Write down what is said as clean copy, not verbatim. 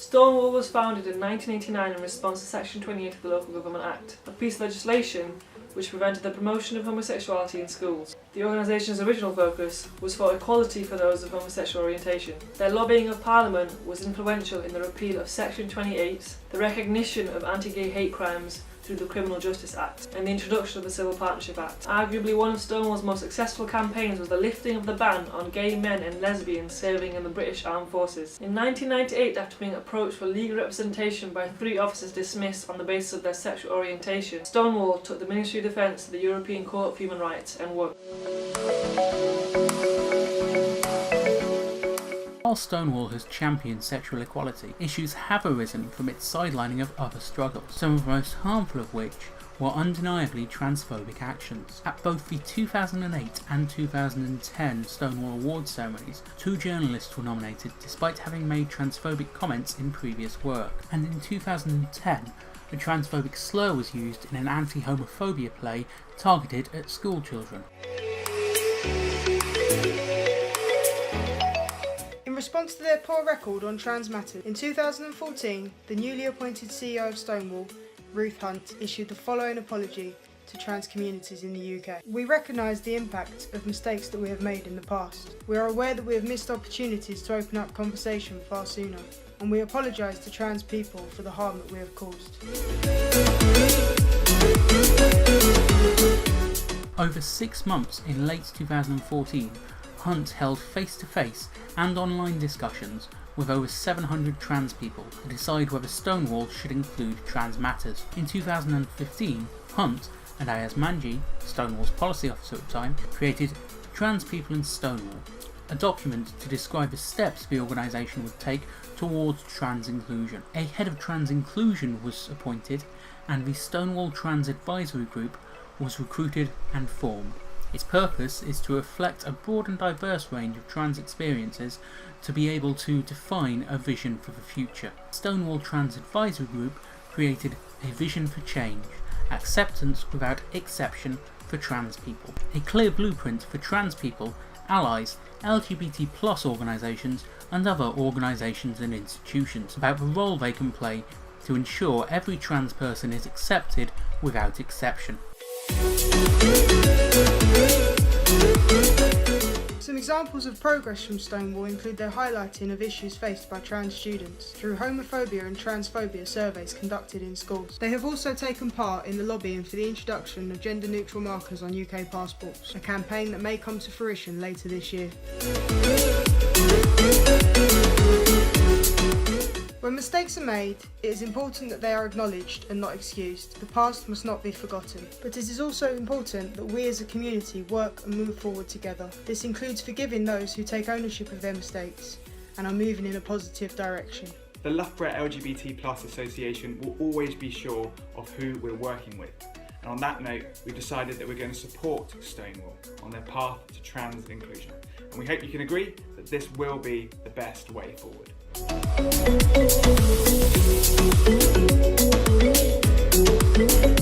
Stonewall was founded in 1989 in response to Section 28 of the Local Government Act, a piece of legislation which prevented the promotion of homosexuality in schools. The organisation's original focus was for equality for those of homosexual orientation. Their lobbying of Parliament was influential in the repeal of Section 28, the recognition of anti-gay hate crimes through the Criminal Justice Act, and the introduction of the Civil Partnership Act. Arguably one of Stonewall's most successful campaigns was the lifting of the ban on gay men and lesbians serving in the British Armed Forces. In 1998, after being approached for legal representation by 3 officers dismissed on the basis of their sexual orientation, Stonewall took the Ministry of Defence to the European Court of Human Rights and won. While Stonewall has championed sexual equality, issues have arisen from its sidelining of other struggles, some of the most harmful of which were undeniably transphobic actions. At both the 2008 and 2010 Stonewall Awards ceremonies, 2 journalists were nominated despite having made transphobic comments in previous work, and in 2010 a transphobic slur was used in an anti-homophobia play targeted at school children. In response to their poor record on trans matters, in 2014, the newly appointed CEO of Stonewall, Ruth Hunt, issued the following apology to trans communities in the UK. We recognise the impact of mistakes that we have made in the past. We are aware that we have missed opportunities to open up conversation far sooner, and we apologise to trans people for the harm that we have caused. Over 6 months in late 2014, Hunt held face-to-face and online discussions with over 700 trans people to decide whether Stonewall should include trans matters. In 2015, Hunt and Ayaz Manji, Stonewall's policy officer at the time, created Trans People in Stonewall, a document to describe the steps the organisation would take towards trans inclusion. A head of trans inclusion was appointed, and the Stonewall Trans Advisory Group was recruited and formed. Its purpose is to reflect a broad and diverse range of trans experiences to be able to define a vision for the future. Stonewall Trans Advisory Group created a vision for change, acceptance without exception for trans people, a clear blueprint for trans people, allies, LGBT+ organisations and other organisations and institutions about the role they can play to ensure every trans person is accepted without exception. Some examples of progress from Stonewall include their highlighting of issues faced by trans students through homophobia and transphobia surveys conducted in schools. They have also taken part in the lobbying for the introduction of gender-neutral markers on UK passports, a campaign that may come to fruition later this year. When mistakes are made, it is important that they are acknowledged and not excused. The past must not be forgotten. But it is also important that we as a community work and move forward together. This includes forgiving those who take ownership of their mistakes and are moving in a positive direction. The Loughborough LGBT+ Association will always be sure of who we're working with. And on that note, we've decided that we're going to support Stonewall on their path to trans inclusion. And we hope you can agree that this will be the best way forward. Thank you.